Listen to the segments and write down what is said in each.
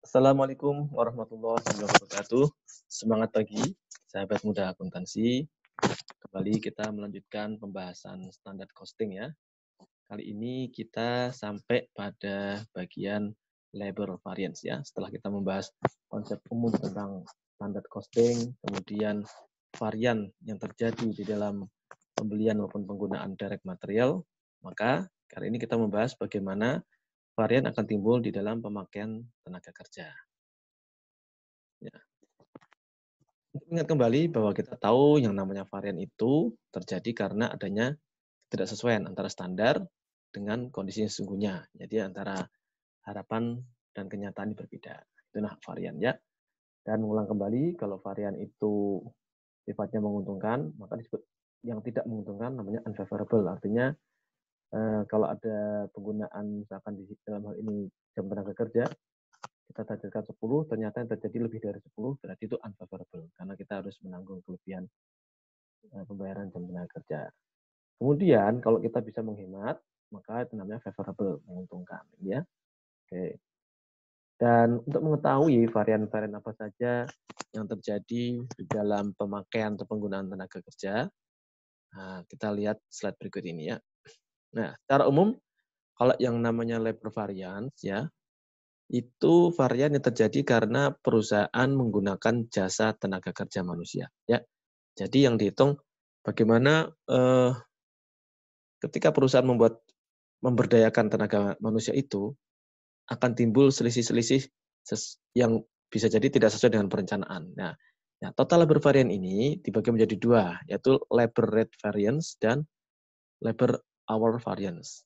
Assalamualaikum warahmatullahi wabarakatuh. Semangat pagi, sahabat muda akuntansi. Kembali kita melanjutkan pembahasan standar costing ya. Kali ini kita sampai pada bagian labor variance ya. Setelah kita membahas konsep umum tentang standar costing, kemudian varian yang terjadi di dalam pembelian maupun penggunaan direct material, maka kali ini kita membahas bagaimana varian akan timbul di dalam pemakaian tenaga kerja. Ya. Untuk ingat kembali bahwa kita tahu yang namanya varian itu terjadi karena adanya ketidaksesuaian antara standar dengan kondisi yang sesungguhnya. Jadi antara harapan dan kenyataan ini berbeda. Itulah varian ya. Dan mengulang kembali, kalau varian itu sifatnya menguntungkan, maka disebut yang tidak menguntungkan namanya unfavorable. Artinya kalau ada penggunaan misalkan di dalam hal ini jam tenaga kerja, kita targetkan 10, ternyata yang terjadi lebih dari 10, berarti itu unfavorable. Karena kita harus menanggung kelebihan pembayaran jam tenaga kerja. Kemudian kalau kita bisa menghemat, maka itu namanya favorable, menguntungkan. Ya. Oke. Dan untuk mengetahui varian-varian apa saja yang terjadi di dalam pemakaian atau penggunaan tenaga kerja, nah, kita lihat slide berikut ini ya. Nah, secara umum, kalau yang namanya labor variance ya, itu varian yang terjadi karena perusahaan menggunakan jasa tenaga kerja manusia. Ya, jadi yang dihitung bagaimana ketika perusahaan memberdayakan tenaga manusia itu akan timbul selisih-selisih yang bisa jadi tidak sesuai dengan perencanaan. Nah, ya, total labor variance ini dibagi menjadi dua, yaitu labor rate variance dan labor hour variance.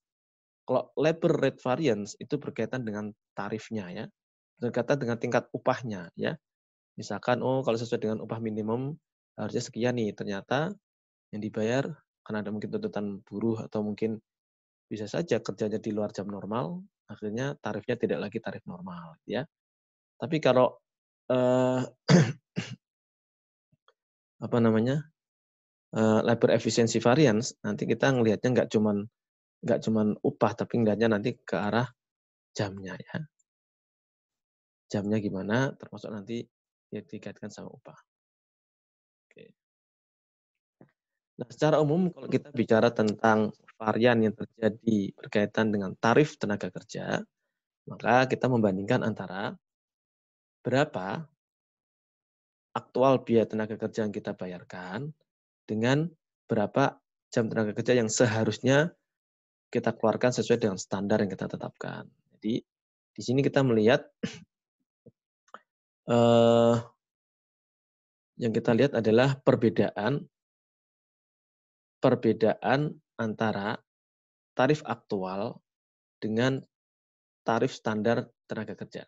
Kalau labor rate variance itu berkaitan dengan tarifnya ya, berkaitan dengan tingkat upahnya ya. Misalkan, oh kalau sesuai dengan upah minimum harusnya sekian nih, ternyata yang dibayar karena ada mungkin tuntutan buruh atau mungkin bisa saja kerjanya di luar jam normal, akhirnya tarifnya tidak lagi tarif normal ya. Tapi kalau apa namanya labor efficiency variance, nanti kita ngelihatnya nggak cuman upah, tapi ngelihatnya nanti ke arah jamnya ya. Jamnya gimana, termasuk nanti ya dikaitkan sama upah. Oke. Nah, secara umum kalau kita bicara tentang varian yang terjadi berkaitan dengan tarif tenaga kerja, maka kita membandingkan antara berapa aktual biaya tenaga kerja yang kita bayarkan dengan berapa jam tenaga kerja yang seharusnya kita keluarkan sesuai dengan standar yang kita tetapkan. Jadi di sini kita melihat yang kita lihat adalah perbedaan antara tarif aktual dengan tarif standar tenaga kerja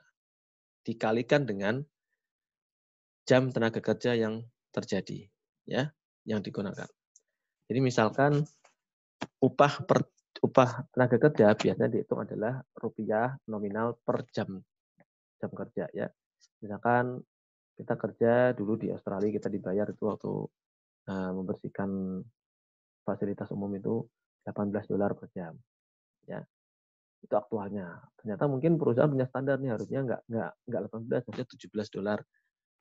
dikalikan dengan jam tenaga kerja yang terjadi ya, yang digunakan. Jadi misalkan upah tenaga kerja biasanya dihitung adalah rupiah nominal per jam kerja ya. Misalkan kita kerja dulu di Australia, kita dibayar itu waktu membersihkan fasilitas umum itu $18 per jam ya. Itu aktualnya. Ternyata mungkin perusahaan punya standar nih, harusnya nggak 18, harusnya $17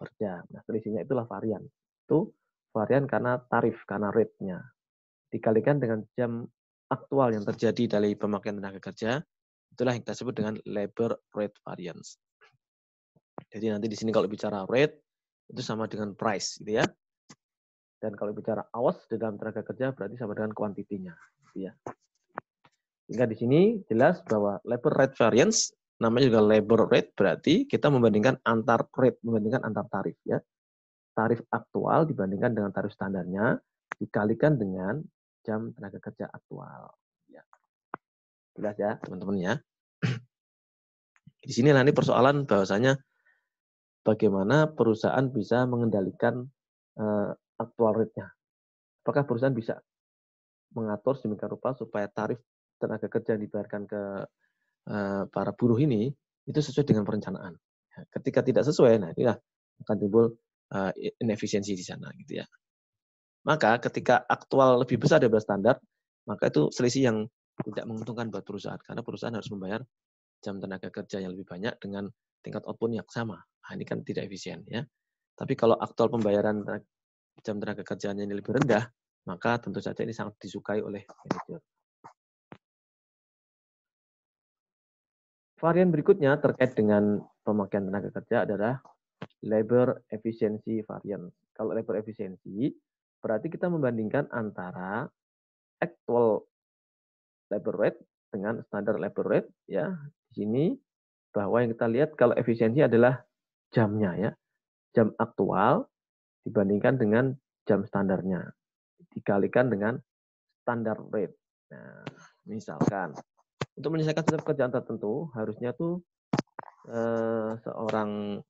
per jam. Nah, selisihnya itulah varian. Itu varian karena tarif, karena rate-nya. Dikalikan dengan jam aktual yang terjadi dari pemakaian tenaga kerja, itulah yang kita sebut dengan labor rate variance. Jadi nanti di sini kalau bicara rate, itu sama dengan price, gitu ya. Dan kalau bicara hours di dalam tenaga kerja, berarti sama dengan kuantitinya, gitu ya. Sehingga di sini jelas bahwa labor rate variance, namanya juga labor rate, berarti kita membandingkan antar rate, membandingkan antar tarif, ya. Tarif aktual dibandingkan dengan tarif standarnya, dikalikan dengan jam tenaga kerja aktual. Ya. Jelas ya, teman-teman ya. Di sini nanti persoalan bahwasanya bagaimana perusahaan bisa mengendalikan aktual rate-nya. Apakah perusahaan bisa mengatur sedemikian rupa supaya tarif tenaga kerja yang dibayarkan ke para buruh ini itu sesuai dengan perencanaan. Ketika tidak sesuai, nah inilah akan timbul inefisiensi di sana, gitu ya. Maka ketika aktual lebih besar daripada standar, maka itu selisih yang tidak menguntungkan buat perusahaan, karena perusahaan harus membayar jam tenaga kerja yang lebih banyak dengan tingkat output yang sama. Nah, ini kan tidak efisien ya. Tapi kalau aktual pembayaran jam tenaga kerjanya ini lebih rendah, maka tentu saja ini sangat disukai oleh manajer. Varian berikutnya terkait dengan pemakaian tenaga kerja adalah labor efficiency variance. Kalau labor efficiency, berarti kita membandingkan antara actual labor rate dengan standar labor rate. Ya, di sini bahwa yang kita lihat kalau efisiensi adalah jamnya ya, jam aktual dibandingkan dengan jam standarnya dikalikan dengan standar rate. Nah, misalkan untuk menyelesaikan setiap pekerjaan tertentu harusnya tuh seorang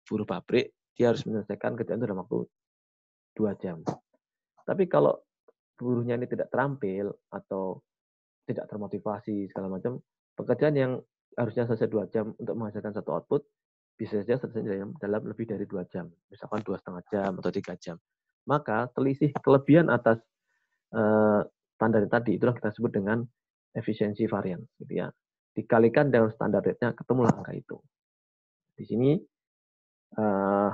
buruh pabrik dia harus menyelesaikan kerjaan itu dalam waktu 2 jam. Tapi kalau buruhnya ini tidak terampil atau tidak termotivasi segala macam, pekerjaan yang harusnya selesai 2 jam untuk menghasilkan satu output bisa saja selesai dalam lebih dari 2 jam, misalkan 2,5 jam atau 3 jam. Maka selisih kelebihan atas standar tadi itulah kita sebut dengan efisiensi variance, gitu ya. Dikalikan dengan standar rate-nya, ketemulah angka itu. Di sini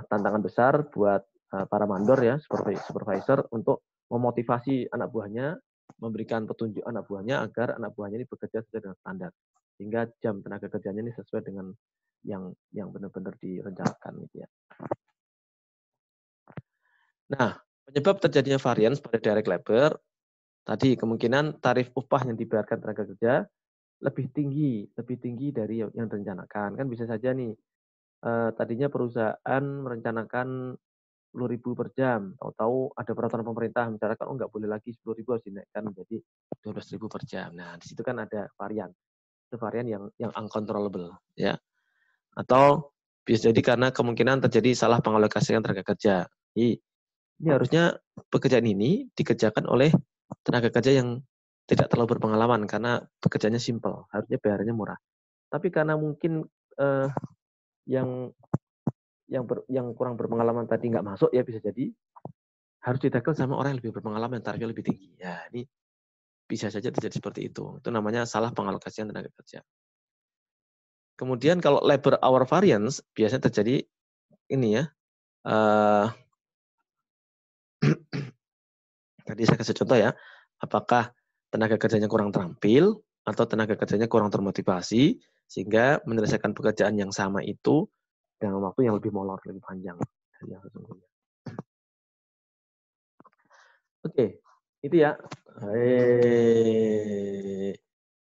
tantangan besar buat para mandor ya, seperti supervisor untuk memotivasi anak buahnya, memberikan petunjuk anak buahnya agar anak buahnya ini bekerja sesuai dengan standar, sehingga jam tenaga kerjanya ini sesuai dengan yang benar-benar direncanakan, gitu ya. Nah, penyebab terjadinya variance pada direct labor tadi kemungkinan tarif upah yang dibayarkan tenaga kerja lebih tinggi dari yang direncanakan. Kan bisa saja nih, tadinya perusahaan merencanakan 10.000 per jam, tahu-tahu ada peraturan pemerintah misalkan, oh nggak boleh lagi 10.000 harus dinaikkan menjadi 12.000 per jam. Nah, di situ kan ada varian. Itu varian yang uncontrollable, ya. Atau bisa jadi karena kemungkinan terjadi salah pengalokasian tenaga kerja. Ini harusnya pekerjaan ini dikerjakan oleh tenaga kerja yang tidak terlalu berpengalaman karena pekerjaannya simple, harusnya bayarannya murah. Tapi karena mungkin yang yang kurang berpengalaman tadi nggak masuk ya bisa jadi harus ditackle sama orang yang lebih berpengalaman, tarifnya lebih tinggi. Ya, ini bisa saja terjadi seperti itu. Itu namanya salah pengalokasian tenaga kerja. Kemudian kalau labor hour variance biasanya terjadi ini ya. Tadi saya kasih contoh ya. Apakah tenaga kerjanya kurang terampil atau tenaga kerjanya kurang termotivasi sehingga menyelesaikan pekerjaan yang sama itu dengan waktu yang lebih molor, lebih panjang dari yang sesungguhnya. Oke, itu ya.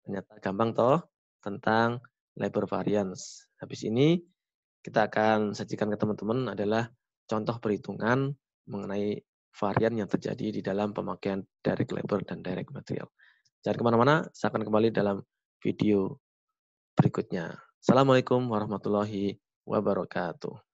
Ternyata gampang toh tentang labor variance. Habis ini kita akan sajikan ke teman-teman adalah contoh perhitungan mengenai varian yang terjadi di dalam pemakaian direct labor dan direct material. Jangan kemana-mana, saya akan kembali dalam video berikutnya. Assalamualaikum warahmatullahi wabarakatuh.